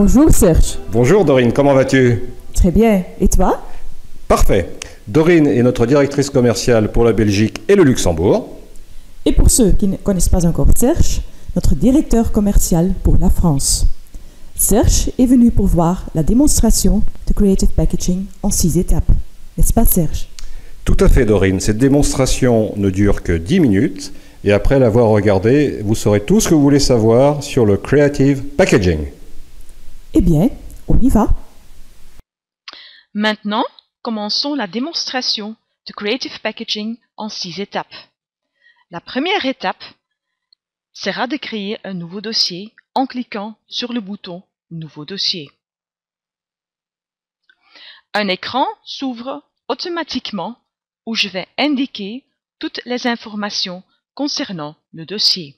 Bonjour Serge. Bonjour Dorine, comment vas-tu? Très bien. Et toi? Parfait. Dorine est notre directrice commerciale pour la Belgique et le Luxembourg. Et pour ceux qui ne connaissent pas encore Serge, notre directeur commercial pour la France. Serge est venu pour voir la démonstration de Creative Packaging en 6 étapes. N'est-ce pas Serge? Tout à fait Dorine, cette démonstration ne dure que 10 minutes et après l'avoir regardée, vous saurez tout ce que vous voulez savoir sur le Creative Packaging. Eh bien, on y va. Maintenant, commençons la démonstration de Creative Packaging en 6 étapes. La première étape sera de créer un nouveau dossier en cliquant sur le bouton Nouveau dossier. Un écran s'ouvre automatiquement où je vais indiquer toutes les informations concernant le dossier.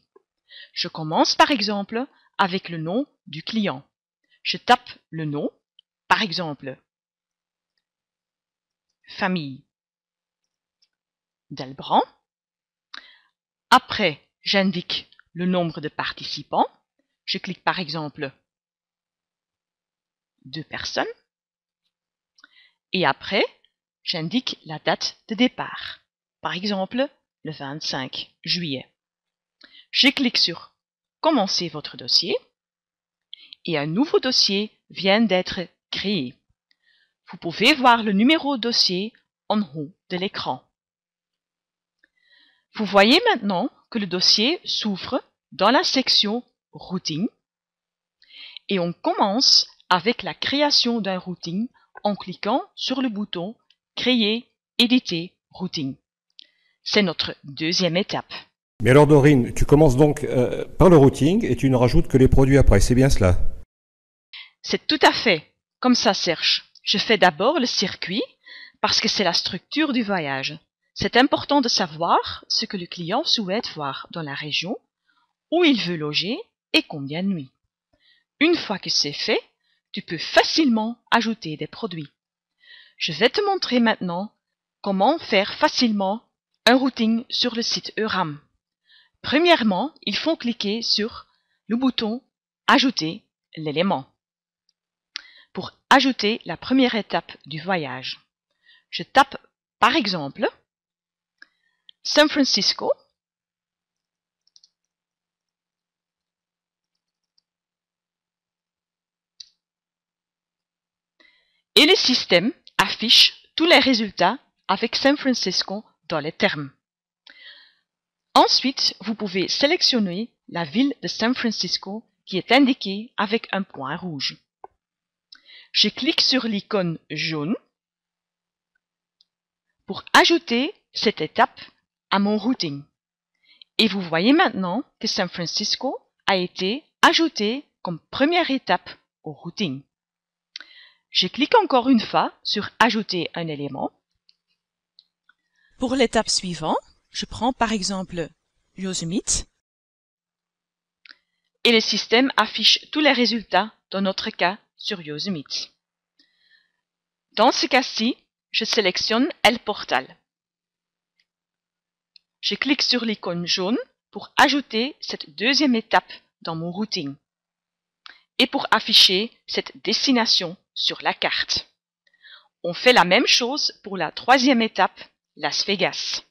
Je commence par exemple avec le nom du client. Je tape le nom, par exemple, famille Delbrand. Après, j'indique le nombre de participants. Je clique par exemple 2 personnes. Et après, j'indique la date de départ. Par exemple, le 25 juillet. Je clique sur Commencer votre dossier. Et un nouveau dossier vient d'être créé. Vous pouvez voir le numéro de dossier en haut de l'écran. Vous voyez maintenant que le dossier s'ouvre dans la section Routing et on commence avec la création d'un routing en cliquant sur le bouton Créer, éditer, routing. C'est notre deuxième étape. Mais alors Dorine, tu commences donc par le routing et tu ne rajoutes que les produits après, c'est bien cela? C'est tout à fait comme ça, Serge. Je fais d'abord le circuit parce que c'est la structure du voyage. C'est important de savoir ce que le client souhaite voir dans la région, où il veut loger et combien de nuits. Une fois que c'est fait, tu peux facilement ajouter des produits. Je vais te montrer maintenant comment faire facilement un routing sur le site Euram. Premièrement, il faut cliquer sur le bouton Ajouter l'élément pour ajouter la première étape du voyage. Je tape par exemple San Francisco et le système affiche tous les résultats avec San Francisco dans les termes. Ensuite, vous pouvez sélectionner la ville de San Francisco qui est indiquée avec un point rouge. Je clique sur l'icône jaune pour ajouter cette étape à mon routing. Et vous voyez maintenant que San Francisco a été ajouté comme première étape au routing. Je clique encore une fois sur Ajouter un élément. Pour l'étape suivante, je prends par exemple Yosemite et le système affiche tous les résultats dans notre cas sur Yosemite. Dans ce cas-ci, je sélectionne El Portal. Je clique sur l'icône jaune pour ajouter cette deuxième étape dans mon routing et pour afficher cette destination sur la carte. On fait la même chose pour la troisième étape, Las Vegas.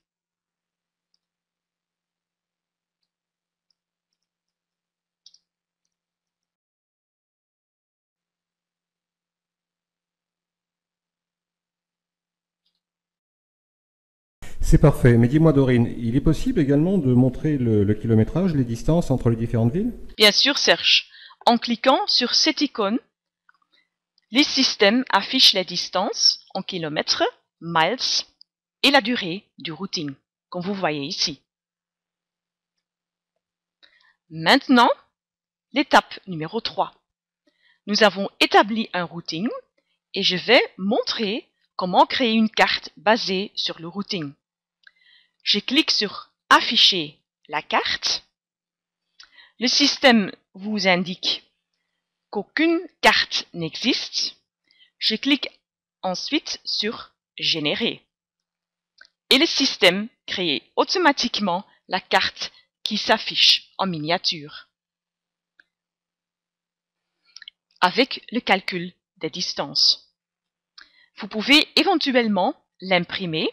C'est parfait, mais dis-moi Dorine, il est possible également de montrer le kilométrage, les distances entre les différentes villes? Bien sûr, Serge. En cliquant sur cette icône, les systèmes affichent les distances en kilomètres, miles et la durée du routing, comme vous voyez ici. Maintenant, l'étape numéro 3. Nous avons établi un routing et je vais montrer comment créer une carte basée sur le routing. Je clique sur Afficher la carte. Le système vous indique qu'aucune carte n'existe. Je clique ensuite sur Générer. Et le système crée automatiquement la carte qui s'affiche en miniature. avec le calcul des distances. Vous pouvez éventuellement l'imprimer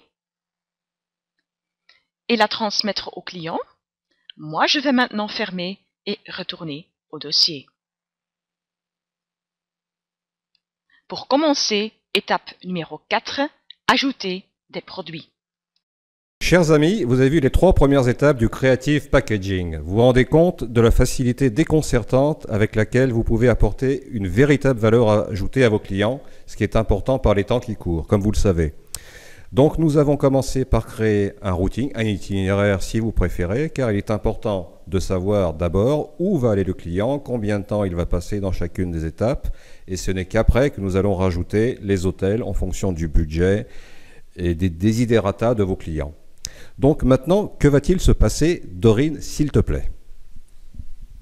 et la transmettre au client. Moi, je vais maintenant fermer et retourner au dossier. Pour commencer, étape numéro 4, ajouter des produits. Chers amis, vous avez vu les 3 premières étapes du Creative Packaging. Vous vous rendez compte de la facilité déconcertante avec laquelle vous pouvez apporter une véritable valeur ajoutée à vos clients, ce qui est important par les temps qui courent, comme vous le savez. Donc nous avons commencé par créer un routing, un itinéraire si vous préférez, car il est important de savoir d'abord où va aller le client, combien de temps il va passer dans chacune des étapes, et ce n'est qu'après que nous allons rajouter les hôtels en fonction du budget et des desiderata de vos clients. Donc maintenant, que va-t-il se passer, Dorine, s'il te plaît?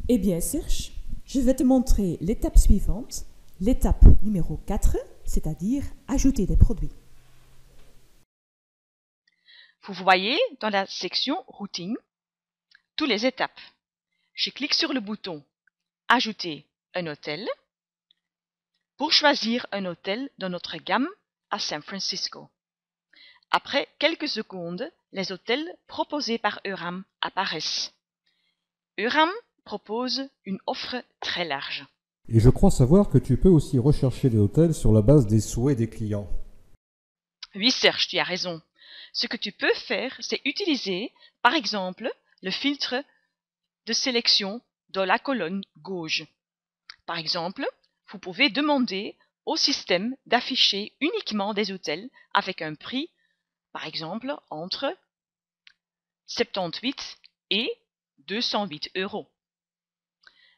Eh bien, Serge, je vais te montrer l'étape suivante, l'étape numéro 4, c'est-à-dire ajouter des produits. Vous voyez dans la section Routing toutes les étapes. Je clique sur le bouton Ajouter un hôtel pour choisir un hôtel dans notre gamme à San Francisco. Après quelques secondes, les hôtels proposés par Euram apparaissent. Euram propose une offre très large. Et je crois savoir que tu peux aussi rechercher les hôtels sur la base des souhaits des clients. Oui, Serge, tu as raison. Ce que tu peux faire, c'est utiliser, par exemple, le filtre de sélection dans la colonne gauche. Par exemple, vous pouvez demander au système d'afficher uniquement des hôtels avec un prix, par exemple, entre 78 et 208 €.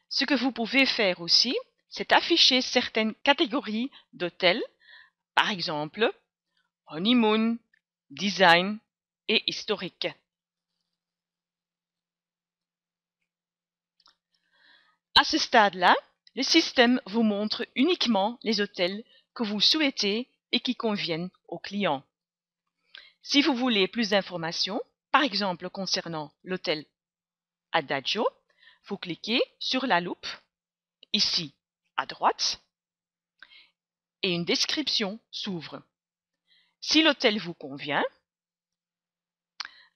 Ce que vous pouvez faire aussi, c'est afficher certaines catégories d'hôtels, par exemple, honeymoon, design et historique. À ce stade-là, le système vous montre uniquement les hôtels que vous souhaitez et qui conviennent aux clients. Si vous voulez plus d'informations, par exemple concernant l'hôtel Adagio, vous cliquez sur la loupe, ici à droite, et une description s'ouvre. Si l'hôtel vous convient,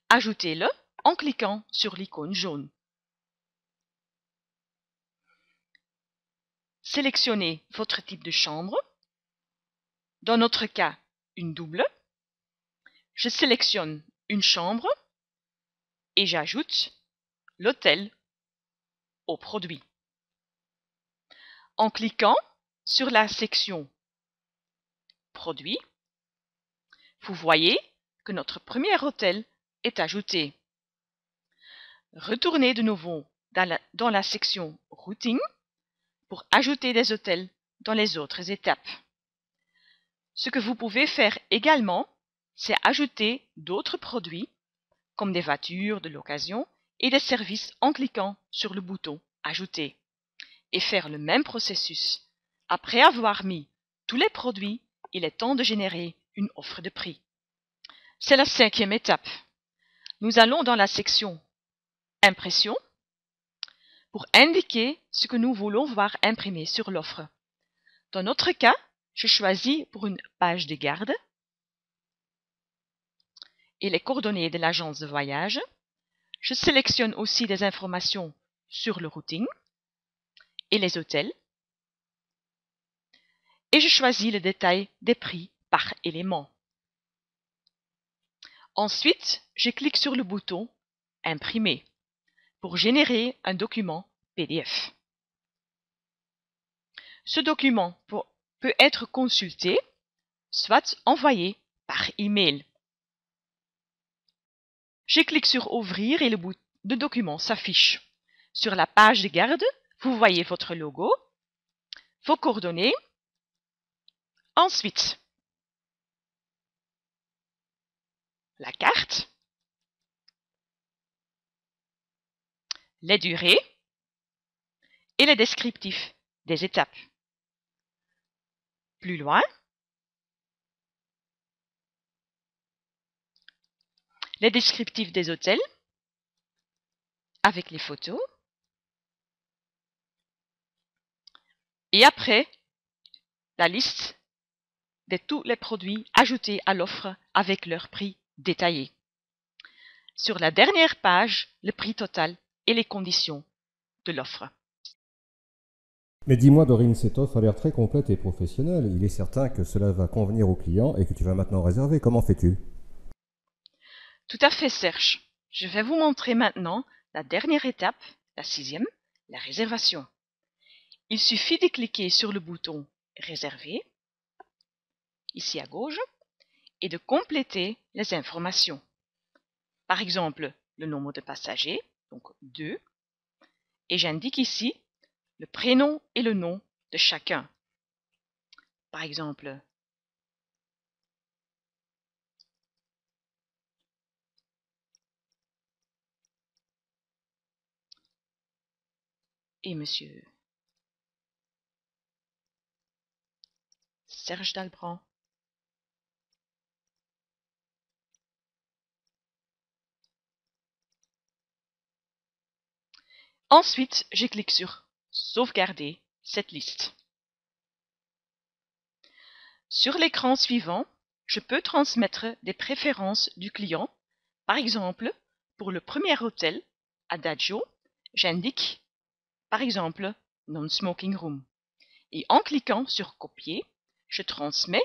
ajoutez-le en cliquant sur l'icône jaune. Sélectionnez votre type de chambre, dans notre cas une double. Je sélectionne une chambre et j'ajoute l'hôtel au produit. En cliquant sur la section Produits, vous voyez que notre premier hôtel est ajouté. Retournez de nouveau dans la section Routing pour ajouter des hôtels dans les autres étapes. Ce que vous pouvez faire également, c'est ajouter d'autres produits, comme des voitures de l'occasion et des services en cliquant sur le bouton Ajouter, et faire le même processus. Après avoir mis tous les produits, il est temps de générer une offre de prix. C'est la 5e étape. Nous allons dans la section Impression pour indiquer ce que nous voulons voir imprimé sur l'offre. Dans notre cas, je choisis pour une page de garde et les coordonnées de l'agence de voyage. Je sélectionne aussi des informations sur le routing et les hôtels. Et je choisis le détail des prix par élément. Ensuite, je clique sur le bouton Imprimer pour générer un document PDF. Ce document peut être consulté, soit envoyé par email. Je clique sur Ouvrir et le document s'affiche. Sur la page de garde, vous voyez votre logo, vos coordonnées. Ensuite, la carte, les durées et les descriptifs des étapes. Plus loin, les descriptifs des hôtels avec les photos. Et après, la liste de tous les produits ajoutés à l'offre avec leur prix détaillé. Sur la dernière page, le prix total et les conditions de l'offre. Mais dis-moi, Dorine, cette offre a l'air très complète et professionnelle. Il est certain que cela va convenir aux clients et que tu vas maintenant réserver. Comment fais-tu? Tout à fait, Serge. Je vais vous montrer maintenant la dernière étape, la 6e, la réservation. Il suffit de cliquer sur le bouton « Réserver » ici à gauche et de compléter les informations. Par exemple, le nombre de passagers, donc 2, et j'indique ici le prénom et le nom de chacun. Par exemple, et monsieur Serge Dalbrand. Ensuite, je clique sur « Sauvegarder cette liste ». Sur l'écran suivant, je peux transmettre des préférences du client. Par exemple, pour le premier hôtel, Adagio, j'indique par exemple « Non-Smoking Room ». Et en cliquant sur « Copier », je transmets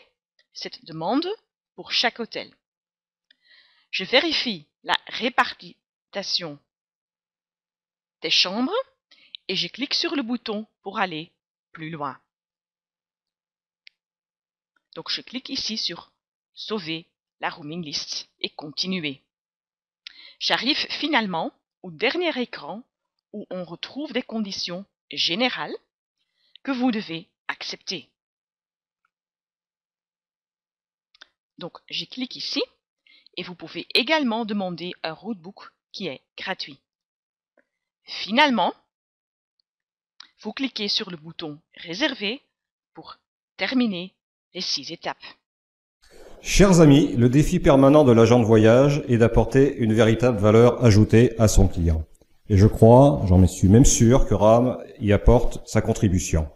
cette demande pour chaque hôtel. Je vérifie la répartition des chambres et je clique sur le bouton pour aller plus loin. Donc je clique ici sur Sauver la rooming list et continuer. J'arrive finalement au dernier écran où on retrouve des conditions générales que vous devez accepter. Donc je clique ici et vous pouvez également demander un roadbook qui est gratuit. Finalement, vous cliquez sur le bouton Réserver pour terminer les 6 étapes. Chers amis, le défi permanent de l'agent de voyage est d'apporter une véritable valeur ajoutée à son client. Et je crois, j'en suis même sûr, que RAM y apporte sa contribution.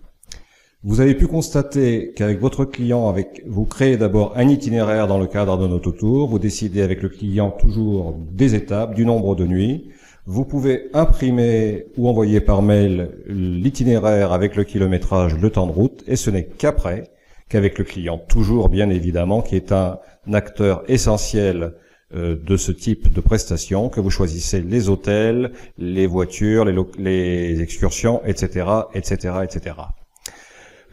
Vous avez pu constater qu'avec votre client, vous créez d'abord un itinéraire dans le cadre d'un autotour, vous décidez avec le client toujours des étapes, du nombre de nuits. Vous pouvez imprimer ou envoyer par mail l'itinéraire avec le kilométrage, le temps de route, et ce n'est qu'après, qu'avec le client, toujours bien évidemment, qui est un acteur essentiel de ce type de prestation, que vous choisissez les hôtels, les voitures, les excursions, etc., etc., etc.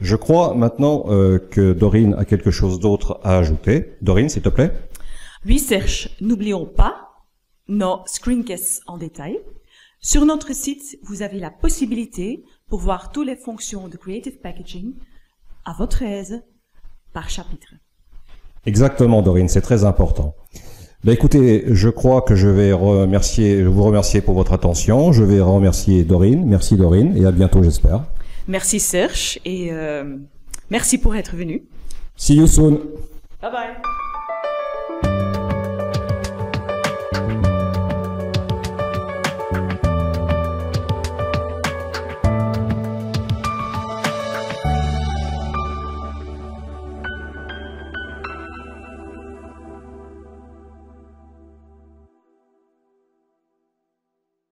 Je crois maintenant que Dorine a quelque chose d'autre à ajouter. Dorine, s'il te plaît. Oui, Serge, n'oublions pas nos screencasts en détail. Sur notre site, vous avez la possibilité pour voir toutes les fonctions de Creative Packaging à votre aise par chapitre. Exactement, Dorine, c'est très important. Ben, écoutez, je crois que je vais vous remercier pour votre attention. Je vais remercier Dorine. Merci Dorine et à bientôt, j'espère. Merci Serge et merci pour être venu. See you soon. Bye bye.